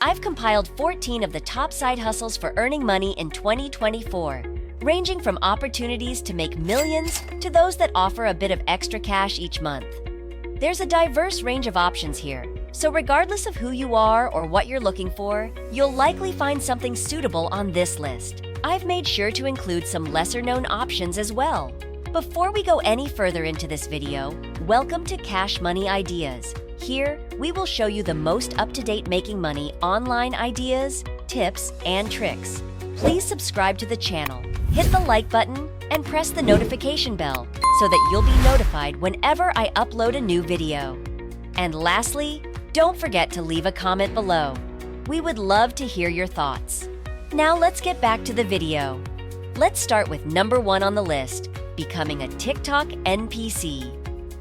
I've compiled 14 of the top side hustles for earning money in 2024, ranging from opportunities to make millions to those that offer a bit of extra cash each month. There's a diverse range of options here, so regardless of who you are or what you're looking for, you'll likely find something suitable on this list. I've made sure to include some lesser-known options as well. Before we go any further into this video, welcome to Cash Money Ideas. Here, we will show you the most up-to-date making money online ideas, tips, and tricks. Please subscribe to the channel, hit the like button, and press the notification bell so that you'll be notified whenever I upload a new video. And lastly, don't forget to leave a comment below. We would love to hear your thoughts. Now let's get back to the video. Let's start with number 1 on the list, becoming a TikTok NPC.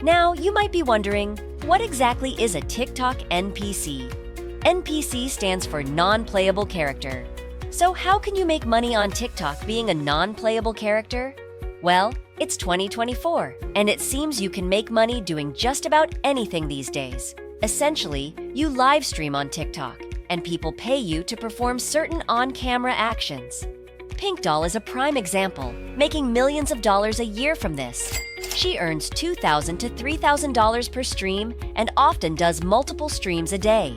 Now, you might be wondering, what exactly is a TikTok NPC? NPC stands for non-playable character. So how can you make money on TikTok being a non-playable character? Well, it's 2024, and it seems you can make money doing just about anything these days. Essentially, you live stream on TikTok, and people pay you to perform certain on-camera actions. Pink Doll is a prime example, making millions of dollars a year from this. She earns $2,000 to $3,000 per stream and often does multiple streams a day.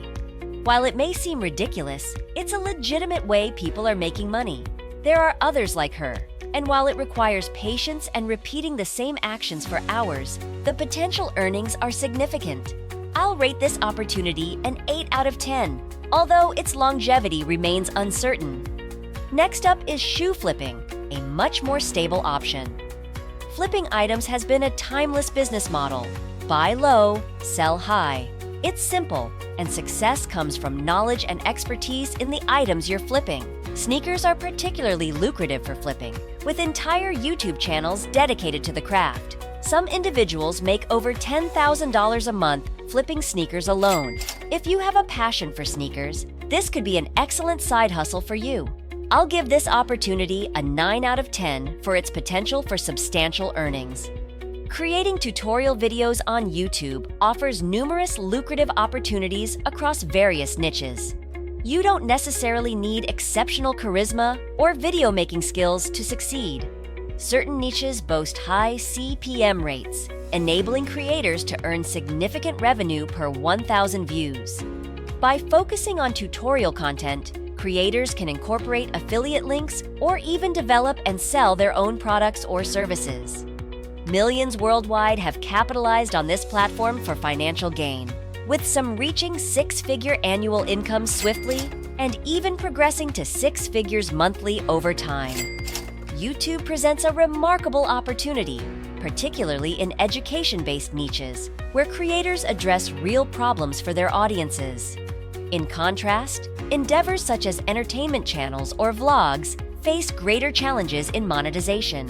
While it may seem ridiculous, it's a legitimate way people are making money. There are others like her, and while it requires patience and repeating the same actions for hours, the potential earnings are significant. I'll rate this opportunity an 8 out of 10, although its longevity remains uncertain. Next up is shoe flipping, a much more stable option. Flipping items has been a timeless business model. Buy low, sell high. It's simple, and success comes from knowledge and expertise in the items you're flipping. Sneakers are particularly lucrative for flipping, with entire YouTube channels dedicated to the craft. Some individuals make over $10,000 a month flipping sneakers alone. If you have a passion for sneakers, this could be an excellent side hustle for you. I'll give this opportunity a 9 out of 10 for its potential for substantial earnings. Creating tutorial videos on YouTube offers numerous lucrative opportunities across various niches. You don't necessarily need exceptional charisma or video making skills to succeed. Certain niches boast high CPM rates, enabling creators to earn significant revenue per 1,000 views. By focusing on tutorial content, creators can incorporate affiliate links or even develop and sell their own products or services. Millions worldwide have capitalized on this platform for financial gain, with some reaching 6-figure annual income swiftly and even progressing to 6 figures monthly over time. YouTube presents a remarkable opportunity, particularly in education-based niches, where creators address real problems for their audiences. In contrast, endeavors such as entertainment channels or vlogs face greater challenges in monetization.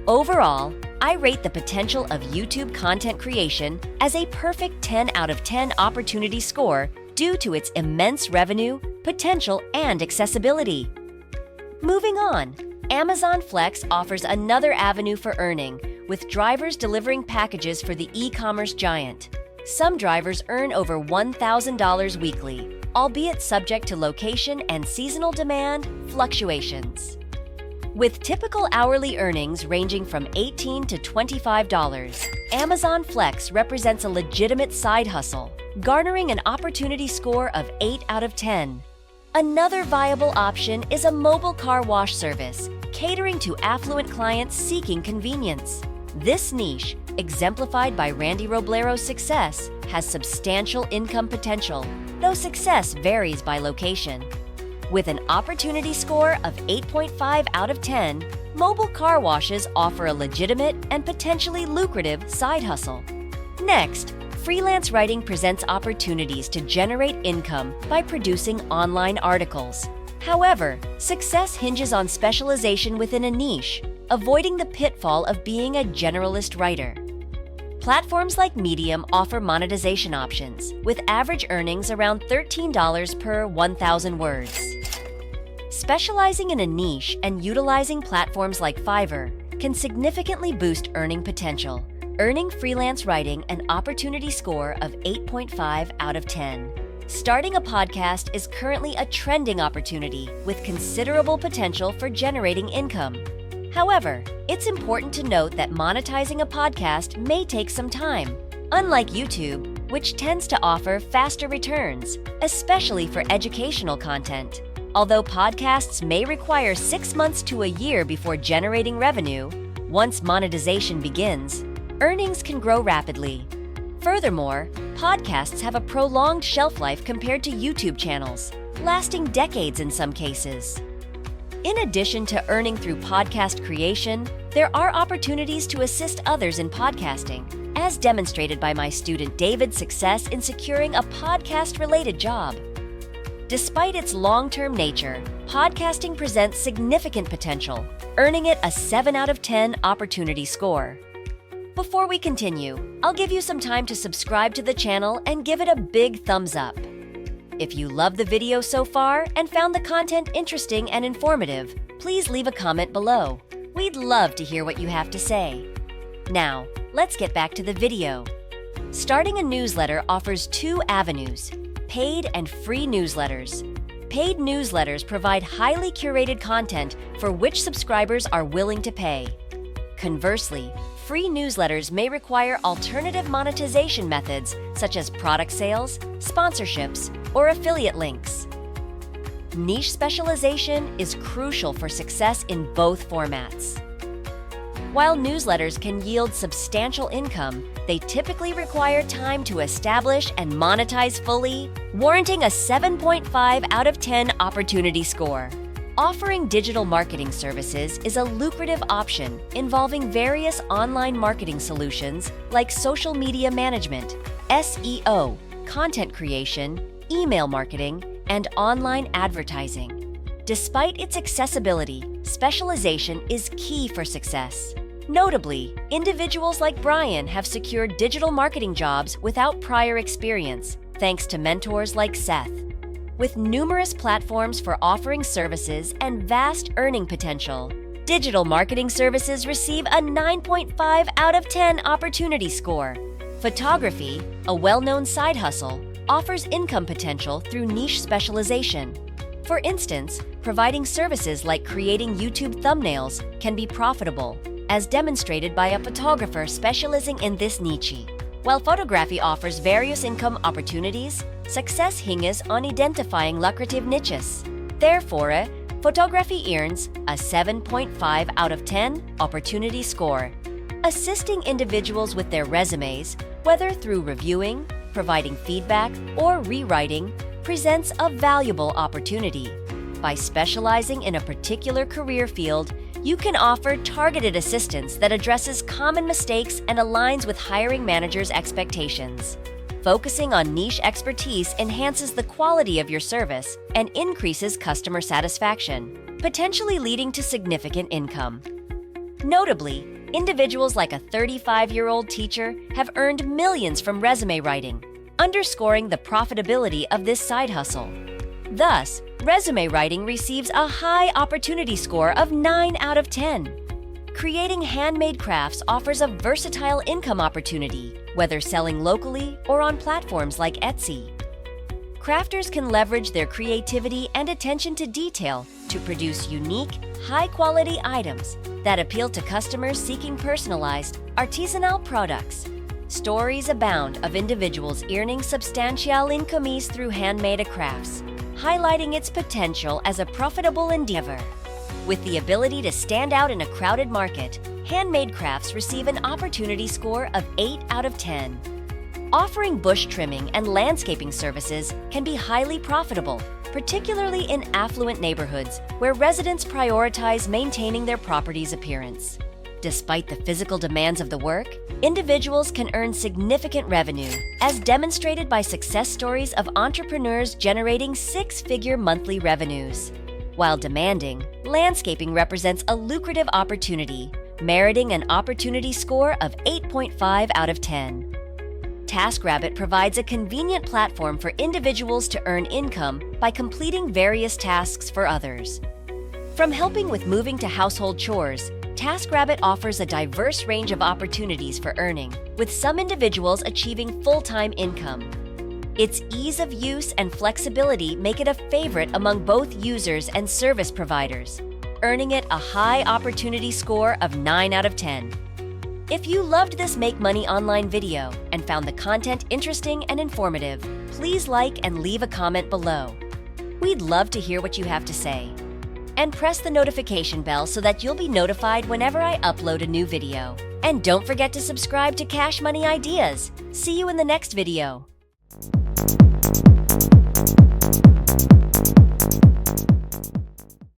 Overall, I rate the potential of YouTube content creation as a perfect 10 out of 10 opportunity score due to its immense revenue, potential, and accessibility. Moving on, Amazon Flex offers another avenue for earning, with drivers delivering packages for the e-commerce giant. Some drivers earn over $1,000 weekly, albeit subject to location and seasonal demand fluctuations. With typical hourly earnings ranging from $18 to $25, Amazon Flex represents a legitimate side hustle, garnering an opportunity score of 8 out of 10. Another viable option is a mobile car wash service, catering to affluent clients seeking convenience. This niche, exemplified by Randy Roblero's success, has substantial income potential, though success varies by location. With an opportunity score of 8.5 out of 10, mobile car washes offer a legitimate and potentially lucrative side hustle. Next, freelance writing presents opportunities to generate income by producing online articles. However, success hinges on specialization within a niche, avoiding the pitfall of being a generalist writer. Platforms like Medium offer monetization options, with average earnings around $13 per 1,000 words. Specializing in a niche and utilizing platforms like Fiverr can significantly boost earning potential, earning freelance writing an opportunity score of 8.5 out of 10. Starting a podcast is currently a trending opportunity with considerable potential for generating income. However, it's important to note that monetizing a podcast may take some time. Unlike YouTube, which tends to offer faster returns, especially for educational content. Although podcasts may require 6 months to a year before generating revenue, once monetization begins, earnings can grow rapidly. Furthermore, podcasts have a prolonged shelf life compared to YouTube channels, lasting decades in some cases. In addition to earning through podcast creation, there are opportunities to assist others in podcasting, as demonstrated by my student David's success in securing a podcast-related job. Despite its long-term nature, podcasting presents significant potential, earning it a 7 out of 10 opportunity score. Before we continue, I'll give you some time to subscribe to the channel and give it a big thumbs up. If you love the video so far and found the content interesting and informative, please leave a comment below. We'd love to hear what you have to say. Now, let's get back to the video. Starting a newsletter offers 2 avenues: paid and free newsletters. Paid newsletters provide highly curated content for which subscribers are willing to pay. Conversely, free newsletters may require alternative monetization methods such as product sales, sponsorships, or affiliate links. Niche specialization is crucial for success in both formats. While newsletters can yield substantial income, they typically require time to establish and monetize fully, warranting a 7.5 out of 10 opportunity score. Offering digital marketing services is a lucrative option involving various online marketing solutions like social media management, SEO, content creation, email marketing, and online advertising. Despite its accessibility, specialization is key for success. Notably, individuals like Brian have secured digital marketing jobs without prior experience, thanks to mentors like Seth. With numerous platforms for offering services and vast earning potential, digital marketing services receive a 9.5 out of 10 opportunity score. Photography, a well-known side hustle, offers income potential through niche specialization. For instance, providing services like creating YouTube thumbnails can be profitable, as demonstrated by a photographer specializing in this niche. While photography offers various income opportunities, success hinges on identifying lucrative niches. Therefore, photography earns a 7.5 out of 10 opportunity score. Assisting individuals with their resumes, whether through reviewing, providing feedback, or rewriting, presents a valuable opportunity. By specializing in a particular career field, you can offer targeted assistance that addresses common mistakes and aligns with hiring managers' expectations. Focusing on niche expertise enhances the quality of your service and increases customer satisfaction, potentially leading to significant income. Notably, individuals like a 35-year-old teacher have earned millions from resume writing, underscoring the profitability of this side hustle. Thus, resume writing receives a high opportunity score of 9 out of 10. Creating handmade crafts offers a versatile income opportunity, whether selling locally or on platforms like Etsy. Crafters can leverage their creativity and attention to detail to produce unique, high-quality items that appeal to customers seeking personalized, artisanal products. Stories abound of individuals earning substantial incomes through handmade crafts, highlighting its potential as a profitable endeavor. With the ability to stand out in a crowded market, handmade crafts receive an opportunity score of 8 out of 10. Offering bush trimming and landscaping services can be highly profitable, particularly in affluent neighborhoods where residents prioritize maintaining their property's appearance. Despite the physical demands of the work, individuals can earn significant revenue, as demonstrated by success stories of entrepreneurs generating 6-figure monthly revenues. While demanding, landscaping represents a lucrative opportunity, meriting an opportunity score of 8.5 out of 10. TaskRabbit provides a convenient platform for individuals to earn income by completing various tasks for others. From helping with moving to household chores, TaskRabbit offers a diverse range of opportunities for earning, with some individuals achieving full-time income. Its ease of use and flexibility make it a favorite among both users and service providers, earning it a high opportunity score of 9 out of 10. If you loved this Make Money Online video and found the content interesting and informative, please like and leave a comment below. We'd love to hear what you have to say. And press the notification bell so that you'll be notified whenever I upload a new video. And don't forget to subscribe to Cash Money Ideas. See you in the next video.